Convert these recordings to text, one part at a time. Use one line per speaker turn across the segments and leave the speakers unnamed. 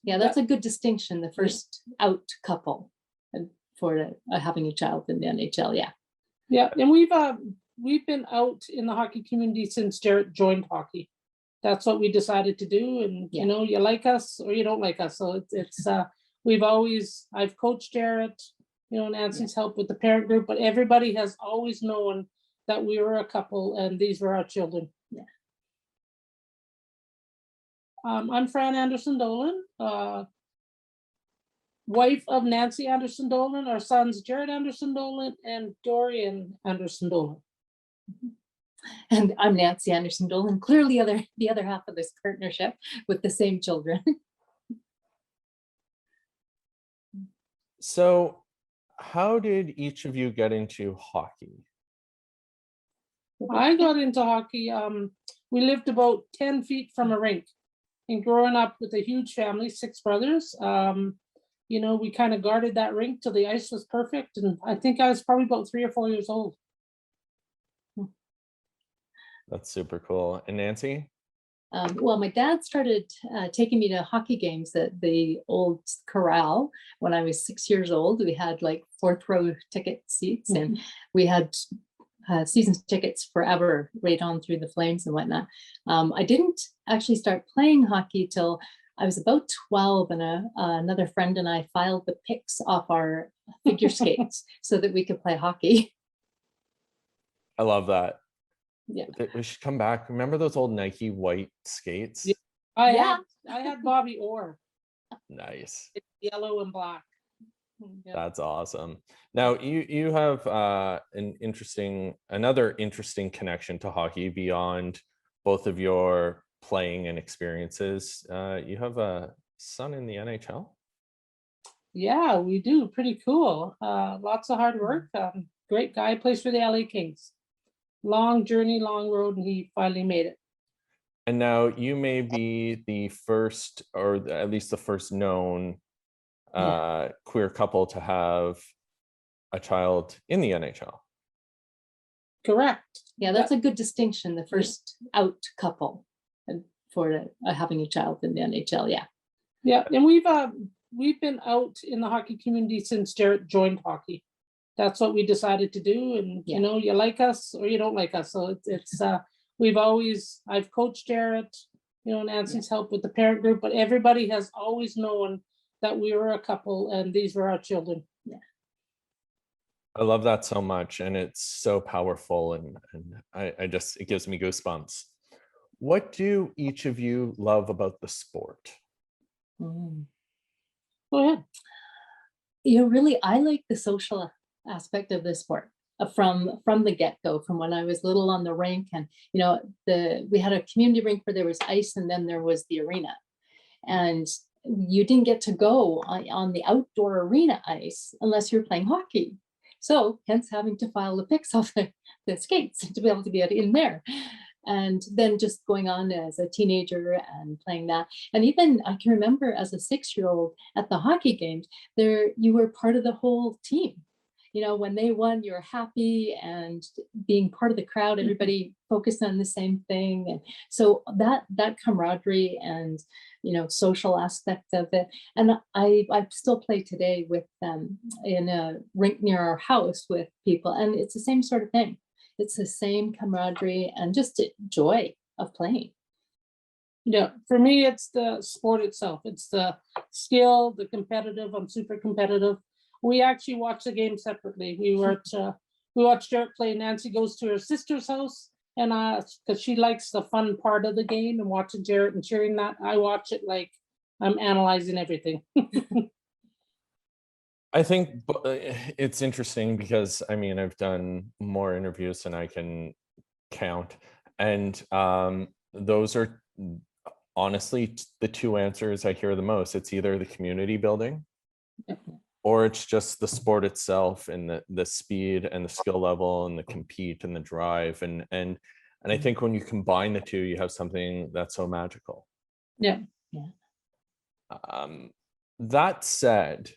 Yeah, that's a good distinction. The first out couple for having a child in the NHL. Yeah.
Yeah, and we've been out in the hockey community since Jaret joined hockey. That's what we decided to do, and
Yeah.
you know, you like us or you don't like us. So I've coached Jaret, you know, Nancy's helped with the parent group, but everybody has always known that we were a couple and these were our children.
Yeah.
I'm Fran Anderson-Dolan, wife of Nancy Anderson-Dolan. Our sons Jaret Anderson-Dolan and Dorian Anderson-Dolan.
And I'm Nancy Anderson-Dolan, clearly the other half of this partnership with the same children.
So how did each of you get into hockey?
I got into hockey. We lived about 10 feet from a rink, and growing up with a huge family, 6 brothers, you know, we kind of guarded that rink till the ice was perfect. And I think I was probably about 3 or 4 years old.
That's super cool. And Nancy?
Well, my dad started taking me to hockey games at the old corral when I was 6 years old. We had like 4th row ticket seats, and we had season tickets forever, right on through the Flames and whatnot. I didn't actually start playing hockey till I was about 12, and another friend and I filed the pics off our figure skates so that we could play hockey.
I love that.
Yeah.
We should come back. Remember those old Nike white skates?
Yeah. I had Bobby Orr.
Nice.
It's yellow and black. Yeah.
That's awesome. Now you have another interesting connection to hockey beyond both of your playing and experiences. You have a son in the NHL?
Yeah, we do. Pretty cool. Lots of hard work. Great guy, plays for the LA Kings. Long journey, long road, and he finally made it.
And now you may be the first, or at least the first known queer couple to have a child in the NHL.
Correct.
Yeah, that's a good distinction. The first out couple for having a child in the NHL. Yeah.
Yeah, and we've been out in the hockey community since Jaret joined hockey. That's what we decided to do, and you know, you like us or you don't like us. So I've coached Jaret, you know, Nancy's helped with the parent group, but everybody has always known that we were a couple and these were our children.
Yeah.
I love that so much, and it's so powerful, and it gives me goosebumps. What do each of you love about the sport?
Go ahead.
You know, really, I like the social aspect of the sport from the get-go, from when I was little on the rink. And you know, we had a community rink where there was ice, and then there was the arena, and you didn't get to go on the outdoor arena ice unless you're playing hockey. So hence having to file the pics off the skates to be able to get in there. And then just going on as a teenager and playing that. And even I can remember as a 6-year-old at the hockey games, you were part of the whole team. You know, when they won, you're happy, and being part of the crowd, everybody focused on the same thing. And so that camaraderie and, you know, social aspect of it. And I still play today with them in a rink near our house with people, and it's the same sort of thing. It's the same camaraderie and just joy of playing.
Yeah, for me, it's the sport itself. It's the skill, the competitive. I'm super competitive. We actually watch the game separately. We watch Jaret play. Nancy goes to her sister's house, and because she likes the fun part of the game and watching Jaret and cheering that. I watch it like I'm analyzing everything.
I think it's interesting because, I mean, I've done more interviews than I can count. And those are honestly the 2 answers I hear the most. It's either the community building or it's just the sport itself, and the speed and the skill level and the compete and the drive. And I think when you combine the 2, you have something that's so magical.
Yeah.
That said,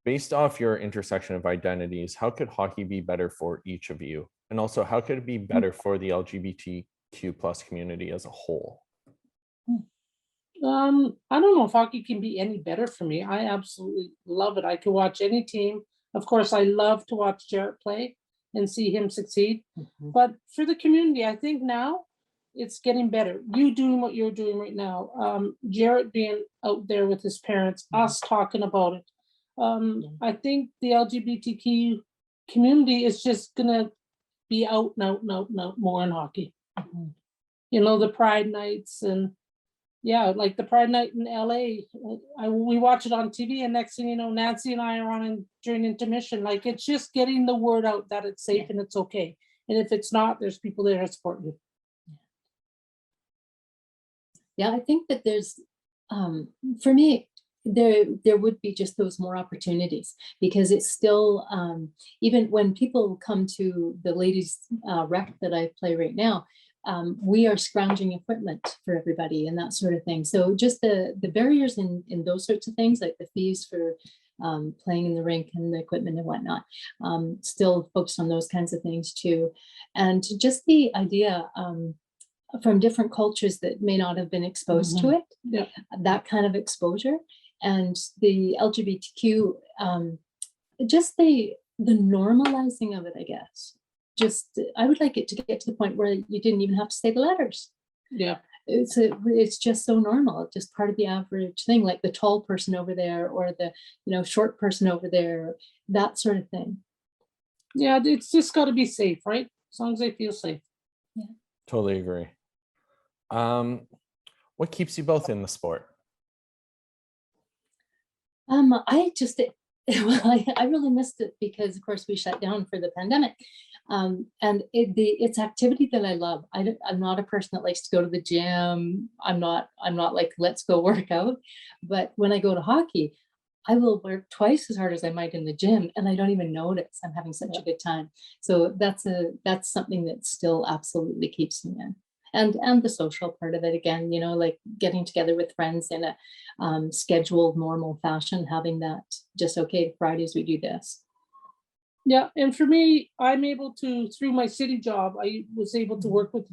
based off your intersection of identities, how could hockey be better for each of you? And also, how could it be better for the LGBTQ+ community as a whole?
I don't know if hockey can be any better for me. I absolutely love it. I could watch any team. Of course, I love to watch Jaret play and see him succeed.
Mhm.
But for the community, I think now it's getting better. You doing what you're doing right now, Jaret being out there with his parents, us talking about it.
Yeah.
I think the LGBTQ community is just gonna be out and out and out and out more in hockey.
Mhm.
You know, the Pride nights and yeah, like the Pride night in LA. We watch it on TV, and next thing you know, Nancy and I are on during intermission. Like it's just getting the word out that it's safe
Yeah.
and it's okay. And if it's not, there's people there to support you.
Yeah, I think that there's, for me, there would be just those more opportunities because it's still, even when people come to the ladies rec that I play right now, we are scrounging equipment for everybody and that sort of thing. So just the barriers in those sorts of things, like the fees for playing in the rink and the equipment and whatnot, still focus on those kinds of things too. And just the idea, from different cultures that may not have been exposed to it,
Yeah.
that kind of exposure, and the LGBTQ, just the normalizing of it, I guess. Just I would like it to get to the point where you didn't even have to say the letters.
Yeah.
It's just so normal, just part of the average thing, like the tall person over there or the short person over there, that sort of thing.
Yeah. It's just got to be safe, right? As long as they feel safe.
Totally agree. What keeps you both in the sport?
I just well, I really missed it because of course we shut down for the pandemic. And it's activity that I love. I'm not a person that likes to go to the gym. I'm not like, let's go work out. But when I go to hockey, I will work twice as hard as I might in the gym and I don't even notice. I'm having such a good time. So that's something that still absolutely keeps me in. And the social part of it again, like getting together with friends in a scheduled normal fashion, having that just okay, Fridays we do this.
Yeah. And for me, I'm able to, through my city job, I was able to work with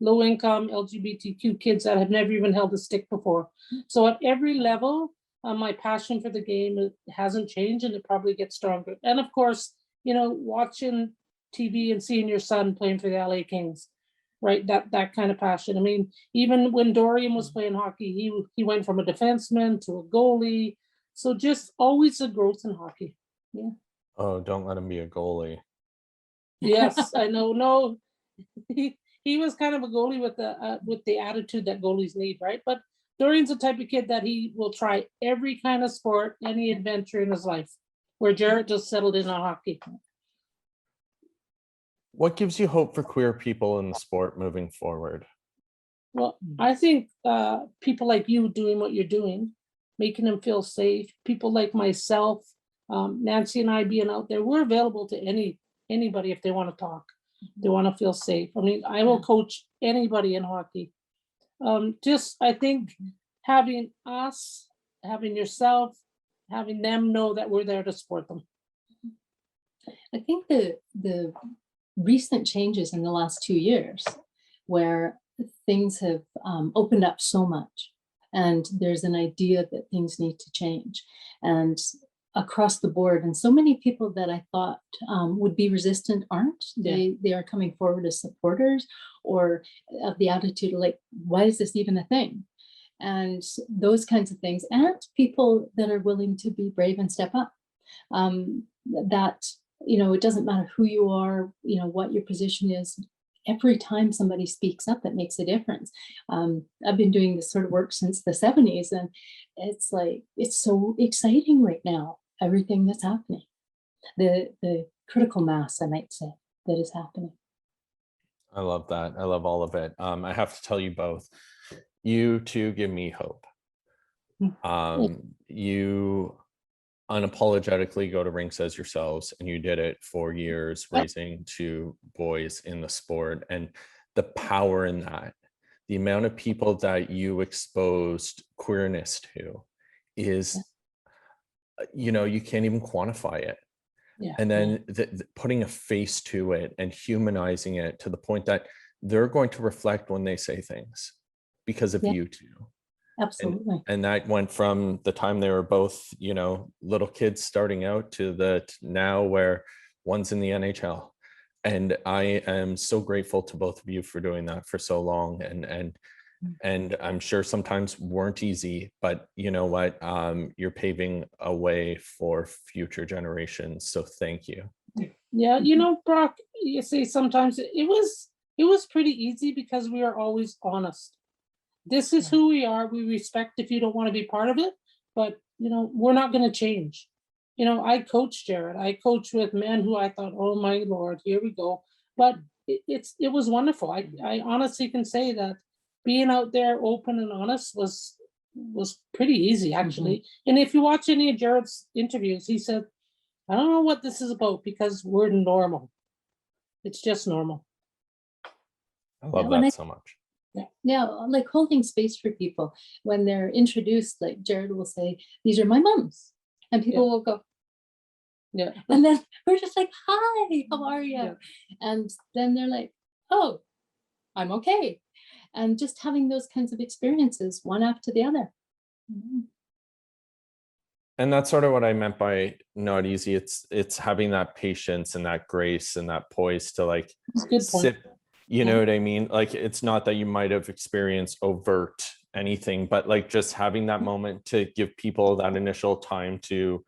low income LGBTQ kids that have never even held a stick before. So at every level, my passion for the game hasn't changed and it probably gets stronger. And of course, watching TV and seeing your son playing for the LA Kings, right? That kind of passion. I mean, even when Dorian was playing hockey, he went from a defenseman to a goalie. So just always a growth in hockey. Yeah.
Oh, don't let him be a goalie.
Yes, I know. No, he was kind of a goalie with the attitude that goalies need, right? But Dorian's the type of kid that he will try every kind of sport, any adventure in his life. Where Jaret just settled in on hockey.
What gives you hope for queer people in the sport moving forward?
Well, I think people like you doing what you're doing, making them feel safe. People like myself, Nancy and I being out there, we're available to anybody if they want to talk, they want to feel safe. I mean, I will coach anybody in hockey. Just I think having us, having yourself, having them know that we're there to support them.
I think the recent changes in the last 2 years where things have opened up so much and there's an idea that things need to change and across the board, and so many people that I thought would be resistant aren't. They are coming forward as supporters or of the attitude like, why is this even a thing? And those kinds of things, and people that are willing to be brave and step up. That it doesn't matter who you are, what your position is. Every time somebody speaks up, it makes a difference. I've been doing this sort of work since the 70s, and it's like, it's so exciting right now, everything that's happening. The critical mass, I might say, that is happening.
I love that. I love all of it. I have to tell you both, you two give me hope. You unapologetically go to rinks as yourselves, and you did it for years, raising two boys in the sport, and the power in that, the amount of people that you exposed queerness to is, you can't even quantify it. And then putting a face to it and humanizing it to the point that they're going to reflect when they say things because of you two.
Absolutely.
And that went from the time they were both, you know, little kids starting out to now where one's in the NHL. And I am so grateful to both of you for doing that for so long. And I'm sure sometimes weren't easy, but you know what? You're paving a way for future generations. So thank you.
Yeah, you know, Brock, you say sometimes it was pretty easy because we are always honest. This is who we are. We respect if you don't want to be part of it, but you know, we're not going to change. You know, I coached Jaret. I coached with men who I thought, oh my Lord, here we go. But it was wonderful. I honestly can say that being out there open and honest was pretty easy actually. And if you watch any of Jaret's interviews, he said, I don't know what this is about because we're normal. It's just normal.
I love
when
that so much.
Yeah, like holding space for people when they're introduced, like Jaret will say, these are my mums. And people will go,
Yeah.
and then we're just like, hi, how are you?
Yeah.
And then they're like, oh, I'm okay. And just having those kinds of experiences, one after the other.
And that's sort of what I meant by not easy. It's having that patience and that grace and that poise to like
That's a good point.
sit, you know what I mean? Like, it's not that you might have experienced overt anything, but like just having that moment to give people that initial time to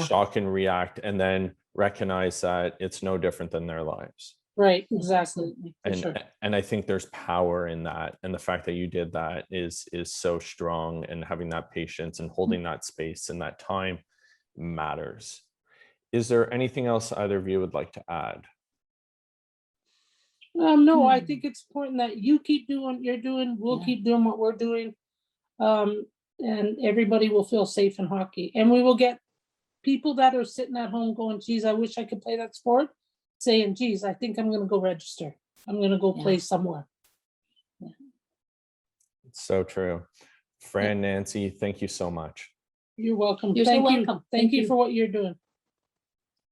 shock and react, and then recognize that it's no different than their lives.
Right, exactly. For
And
sure.
and I think there's power in that, and the fact that you did that is so strong, and having that patience and holding that space and that time matters. Is there anything else either of you would like to add?
No, I think it's important that you keep doing what you're doing. We'll keep doing what we're doing. And everybody will feel safe in hockey. And we will get people that are sitting at home going, geez, I wish I could play that sport, saying, geez, I think I'm going to go register. I'm going to go play somewhere.
It's so true. Fran, Nancy, thank you so much.
You're welcome.
You're so
Thank you.
welcome.
Thank you for what you're doing.